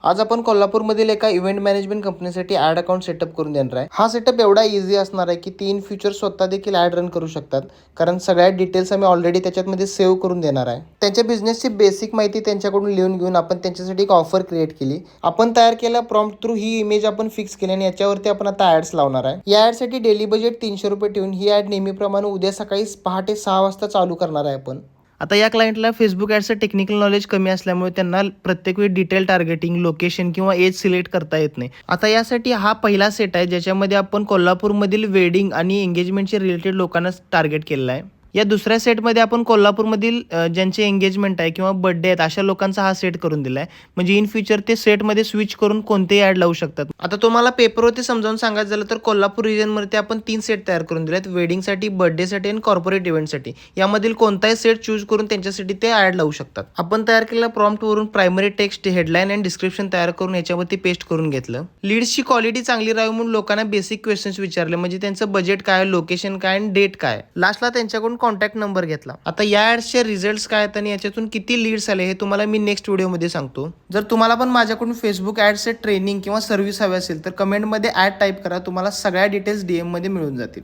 आज आपण कोल्हापूरमधील एका इव्हेंट मॅनेजमेंट कंपनीसाठी ॲड अकाउंट सेटअप करून देणार आहे. हा सेटअप एवढा इझी असणार आहे की ती इन फ्युचर स्वतः देखील ॲड रन करू शकतात, कारण सगळ्या डिटेल्स आम्ही ऑलरेडी त्याच्यामध्ये सेव्ह करून देणार आहे. त्यांच्या बिझनेसची बेसिक माहिती त्यांच्याकडून लिहून घेऊन आपण त्यांच्यासाठी एक ऑफर क्रिएट केली. आपण तयार केल्या प्रॉम्प्ट थ्रू ही इमेज आपण फिक्स केली आणि याच्यावरती आपण आता ॲड्स लावणार आहे. या ॲडसाठी डेली बजेट 300 रुपये ठेवून ही ॲड नेहमीप्रमाणे उद्या सकाळी पहाटे 6 वाजता चालू करणार आहे आपण. आता या क्लायंटला फेसबुक ॲड्सचं टेक्निकल नॉलेज कमी असल्यामुळे त्यांना प्रत्येक वेळी डिटेल टार्गेटिंग, लोकेशन किंवा एज सिलेक्ट करता येत नाही. आता यासाठी हा पहिला सेट आहे ज्याच्यामध्ये आपण कोल्हापूरमधील वेडिंग आणि एंगेजमेंटचे रिलेटेड लोकांना टार्गेट केलेला आहे. या दुसऱ्या सेटमध्ये आपण कोल्हापूरमधील ज्यांचे एंगेजमेंट आहे किंवा बर्थडे आहेत अशा लोकांचा हा सेट करून दिला आहे. म्हणजे इन फ्युचर ते सेटमध्ये स्विच करून कोणतेही ॲड लावू शकतात. आता तुम्हाला पेपरवरती समजावून सांगायचं झालं तर कोल्हापूर रिजनमध्ये आपण 3 सेट तयार करून दिले आहेत, वेडिंगसाठी, बर्थडेसाठी आणि कॉर्पोरेट इव्हेंटसाठी. यामधील कोणताही सेट चूज करून त्यांच्यासाठी ते ॲड लावू शकतात. आपण तयार केलेल्या प्रॉम्प्टवरून प्रायमरी टेक्स्ट, हेडलाईन आणि डिस्क्रिप्शन तयार करून याच्यावरती पेस्ट करून घेतलं. लीड्सची क्वालिटी चांगली राहावी म्हणून लोकांना बेसिक क्वेश्चन्स विचारले, म्हणजे त्यांचं बजेट काय, लोकेशन काय आणि डेट काय. लास्टला त्यांच्याकडून कॉन्टॅक्ट नंबर घेतला. आता या ॲड्सचे रिझल्ट्स काय आहेत आणि याच्यातून किती लीड्स आले हे तुम्हाला मी नेक्स्ट व्हिडिओमध्ये सांगतो. जर तुम्हाला पण माझ्याकडून फेसबुक ॲड्सचे ट्रेनिंग किंवा सर्व्हिस हवे असेल तर कमेंटमध्ये ॲड टाईप करा. तुम्हाला सगळ्या डिटेल्स DM मध्ये मिळून जातील.